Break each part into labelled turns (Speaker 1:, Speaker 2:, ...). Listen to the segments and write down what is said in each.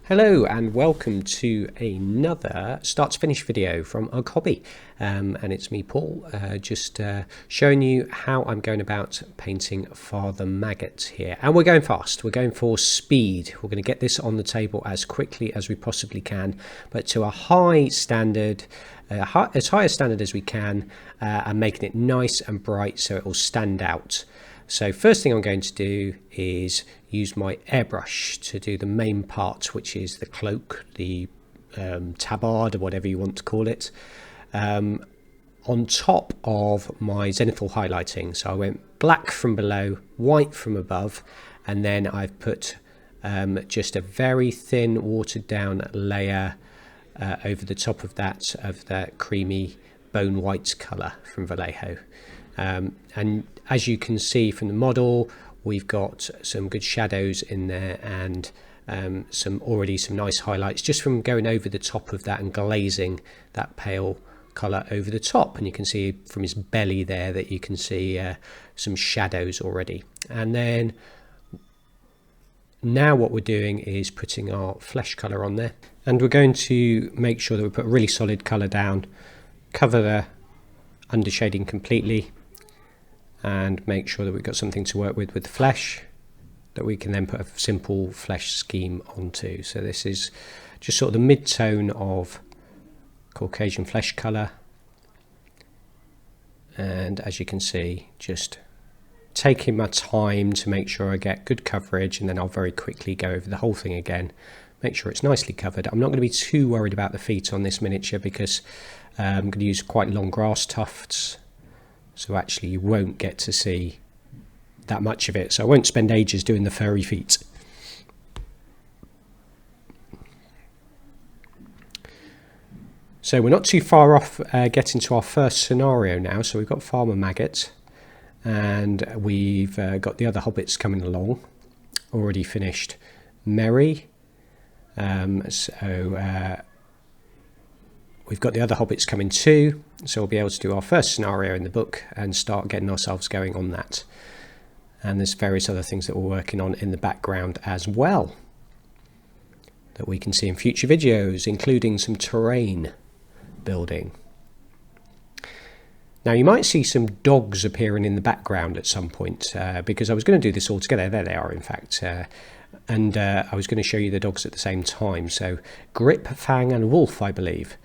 Speaker 1: Hello and welcome to another start to finish video from Ugg Hobby, and it's me Paul, just showing you how I'm going about painting Farmer Maggot here. And we're going fast, we're going for speed. We're going to get this on the table as quickly as we possibly can, but to a high standard, as high a standard as we can, and making it nice and bright so it will stand out. So first thing I'm going to do is use my airbrush to do the main part, which is the cloak, the tabard, or whatever you want to call it, on top of my zenithal highlighting. So I went black from below, white from above, and then I've put just a very thin watered down layer over the top of that creamy bone white colour from Vallejo. And as you can see from the model, we've got some good shadows in there and some nice highlights just from going over the top of that and glazing that pale colour over the top. And you can see from his belly there that you can see some shadows already. And then now what we're doing is putting our flesh colour on there, and we're going to make sure that we put a really solid colour down, cover the undershading completely, and make sure that we've got something to work with the flesh that we can then put a simple flesh scheme onto. So this is just sort of the mid-tone of Caucasian flesh colour, and as you can see, just taking my time to make sure I get good coverage, and then I'll very quickly go over the whole thing again, make sure it's nicely covered. I'm not going to be too worried about the feet on this miniature because I'm going to use quite long grass tufts, so actually you won't get to see that much of it. So I won't spend ages doing the furry feet. So we're not too far off getting to our first scenario now. So we've got Farmer Maggot, and we've got the other hobbits coming along. Already finished Merry. We've got the other hobbits coming too, so we'll be able to do our first scenario in the book and start getting ourselves going on that. And there's various other things that we're working on in the background as well that we can see in future videos, including some terrain building. Now you might see some dogs appearing in the background at some point, because I was going to do this all together. There they are, in fact. And I was going to show you the dogs at the same time. So Grip, Fang and Wolf, I believe.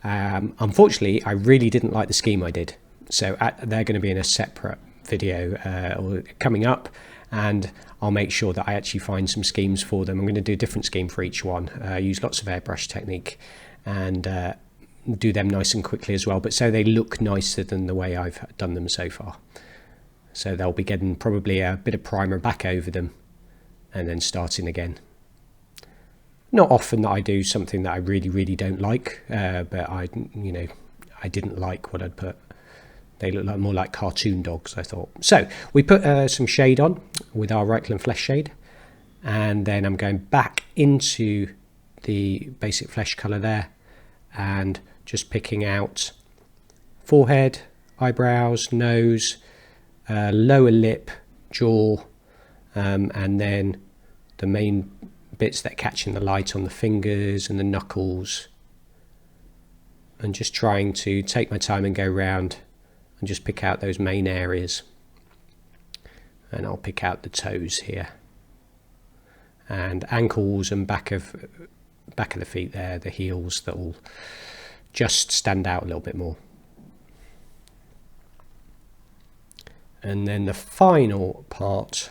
Speaker 1: Unfortunately, I really didn't like the scheme I did, so they're going to be in a separate video coming up, and I'll make sure that I actually find some schemes for them. I'm going to do a different scheme for each one, use lots of airbrush technique, and do them nice and quickly as well, but so they look nicer than the way I've done them so far. So they'll be getting probably a bit of primer back over them and then starting again. Not often that I do something that I really don't like, but I didn't like what I'd put. They look like more like cartoon dogs, I thought. So we put some shade on with our Reichland flesh shade, and then I'm going back into the basic flesh colour there and just picking out forehead, eyebrows, nose, lower lip, jaw, and then the main bits that are catching the light on the fingers and the knuckles, and just trying to take my time and go round and just pick out those main areas. And I'll pick out the toes here, and ankles and back of the feet there, the heels, that will just stand out a little bit more. And then the final part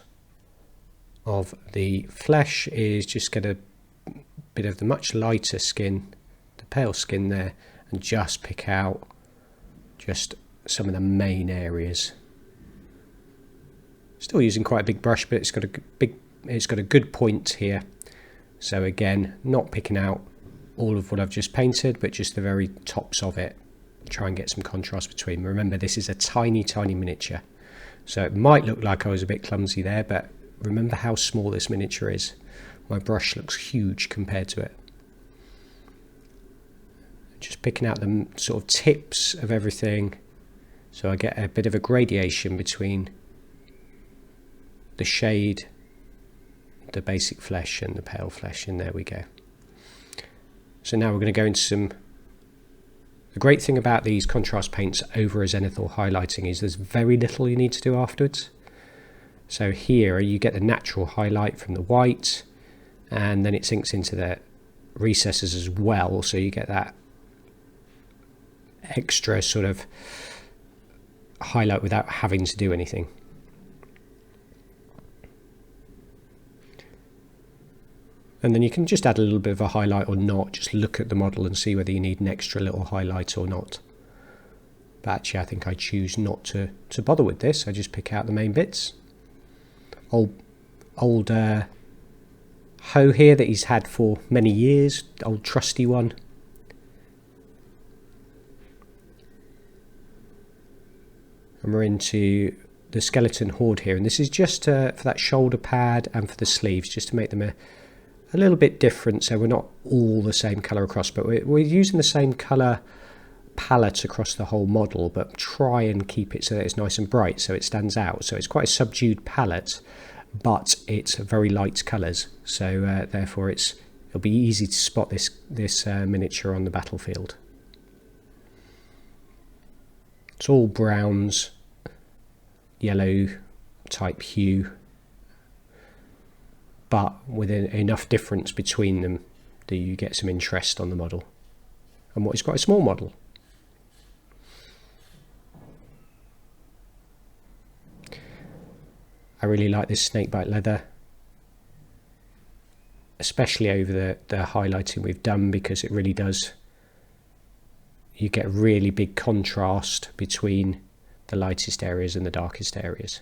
Speaker 1: of the flesh is just get a bit of the much lighter skin, the pale skin there, and just pick out just some of the main areas. Still using quite a big brush, but it's got a good point here. So again, not picking out all of what I've just painted, but just the very tops of it. Try and get some contrast between. Remember, this is a tiny miniature, so it might look like I was a bit clumsy there, but remember how small this miniature is. My brush looks huge compared to it. Just picking out the sort of tips of everything, so I get a bit of a gradation between the shade, the basic flesh and the pale flesh, and there we go. So now we're going to go into some... The great thing about these contrast paints over a zenithal highlighting is there's very little you need to do afterwards. So here you get the natural highlight from the white, and then it sinks into the recesses as well, so you get that extra sort of highlight without having to do anything. And then you can just add a little bit of a highlight or not, just look at the model and see whether you need an extra little highlight or not. But actually I think I choose not to bother with this. I just pick out the main bits. Old hoe here that he's had for many years, old trusty one. And we're into the skeleton horde here, and this is just for that shoulder pad and for the sleeves, just to make them a little bit different, so we're not all the same colour across, but we're using the same colour palette across the whole model, but try and keep it so that it's nice and bright so it stands out. So it's quite a subdued palette, but it's very light colours, so therefore it'll be easy to spot this miniature on the battlefield. It's all browns, yellow type hue, but with enough difference between them that you get some interest on the model, and what is quite a small model. I really like this snakebite leather, especially over the highlighting we've done, because it really does, you get really big contrast between the lightest areas and the darkest areas.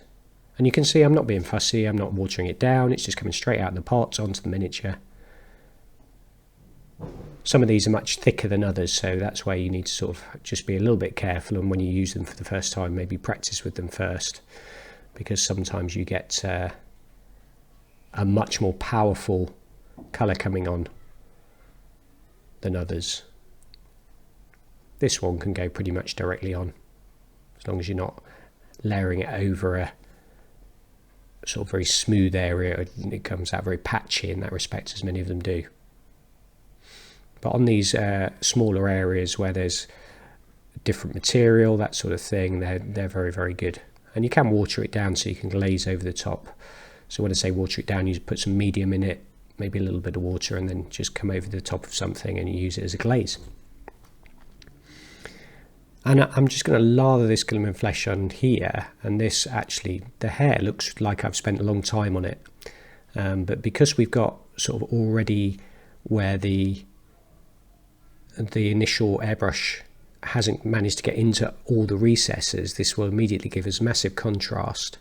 Speaker 1: And you can see I'm not being fussy, I'm not watering it down, it's just coming straight out of the pot onto the miniature. Some of these are much thicker than others, so that's why you need to sort of just be a little bit careful, and when you use them for the first time, maybe practice with them first, because sometimes you get a much more powerful colour coming on than others. This one can go pretty much directly on, as long as you're not layering it over a sort of very smooth area. It comes out very patchy in that respect, as many of them do. But on these smaller areas where there's different material, that sort of thing, they're very, very good. And you can water it down so you can glaze over the top. So when I say water it down, you put some medium in it, maybe a little bit of water, and then just come over the top of something and you use it as a glaze. And I'm just going to lather this glimmer flesh on here, and this actually, the hair looks like I've spent a long time on it, but because we've got sort of already where the initial airbrush hasn't managed to get into all the recesses, this will immediately give us massive contrast,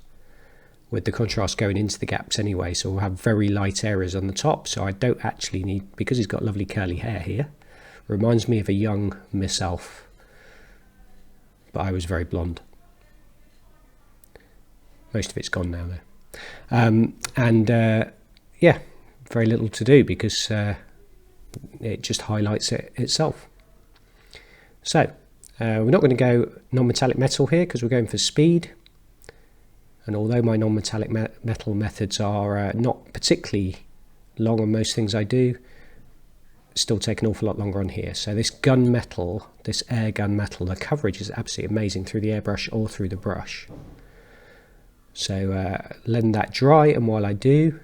Speaker 1: with the contrast going into the gaps anyway, so we'll have very light areas on the top. So I don't actually need, because he's got lovely curly hair here, reminds me of a young myself, but I was very blonde. Most of it's gone now though. Yeah, very little to do, because it just highlights it itself. So we're not going to go non-metallic metal here because we're going for speed, and although my non-metallic metal methods are not particularly long on most things I do, still take an awful lot longer on here. So this gun metal, this air gun metal, the coverage is absolutely amazing through the airbrush or through the brush. So letting that dry, and while I do,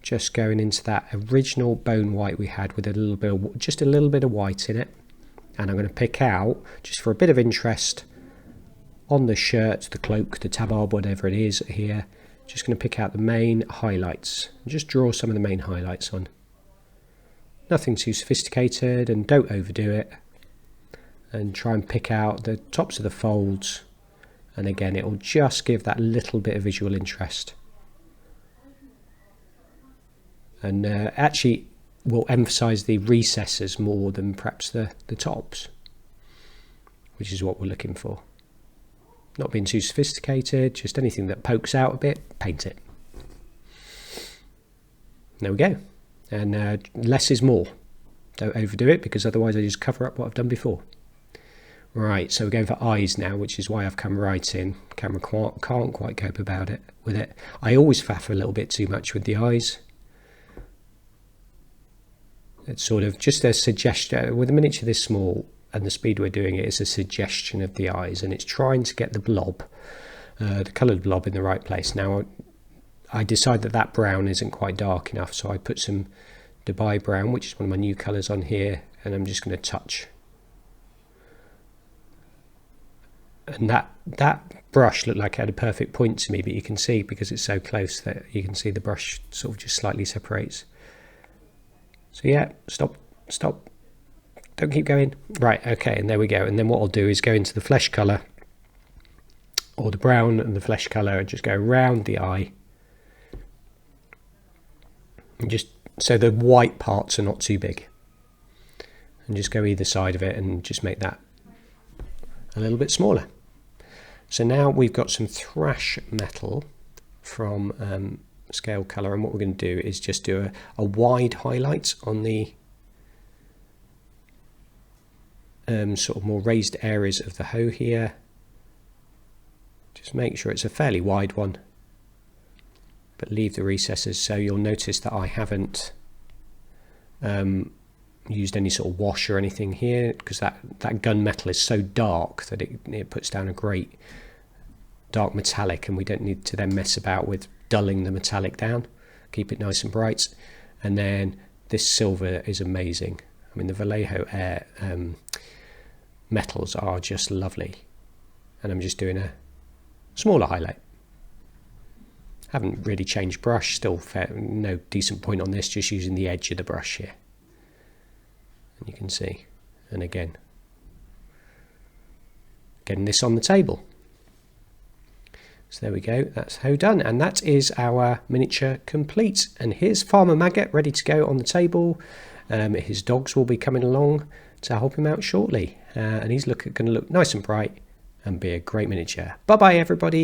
Speaker 1: just going into that original bone white we had with a little bit of, just a little bit of white in it, and I'm going to pick out, just for a bit of interest, on the shirt, the cloak, the tabard, whatever it is here, just going to pick out the main highlights and just draw some of the main highlights on. Nothing too sophisticated, and don't overdo it, and try and pick out the tops of the folds, and again it will just give that little bit of visual interest, and actually will emphasize the recesses more than perhaps the tops, which is what we're looking for. Not being too sophisticated, just anything that pokes out a bit, paint it. There we go. And less is more. Don't overdo it, because otherwise I just cover up what I've done before. Right, so we're going for eyes now, which is why I've come right in. Camera can't quite cope with it. I always faff a little bit too much with the eyes. It's sort of just a suggestion. With a miniature this small and the speed we're doing it, it's a suggestion of the eyes, and it's trying to get the blob, the coloured blob, in the right place. Now I decide that brown isn't quite dark enough, so I put some Dubai brown, which is one of my new colours, on here, and I'm just going to touch. And that brush looked like it had a perfect point to me, but you can see, because it's so close, that you can see the brush sort of just slightly separates. So yeah, stop, don't keep going. Right, okay, and there we go. And then what I'll do is go into the flesh colour, or the brown and the flesh colour, and just go around the eye, and just so the white parts are not too big, and just go either side of it and just make that a little bit smaller. So now we've got some thrash metal from Scale Colour, and what we're going to do is just do a wide highlight on the sort of more raised areas of the hoe here. Just make sure it's a fairly wide one, but leave the recesses. So you'll notice that I haven't used any sort of wash or anything here, because that gunmetal is so dark that it puts down a great dark metallic, and we don't need to then mess about with dulling the metallic down. Keep it nice and bright. And then this silver is amazing. I mean, the Vallejo Air metals are just lovely, and I'm just doing a smaller highlight. Haven't really changed brush, still no decent point on this, just using the edge of the brush here. And you can see, and again, getting this on the table. So there we go, that's how done, and that is our miniature complete. And here's Farmer Maggot ready to go on the table. His dogs will be coming along to help him out shortly, and he's going to look nice and bright and be a great miniature. Bye bye everybody.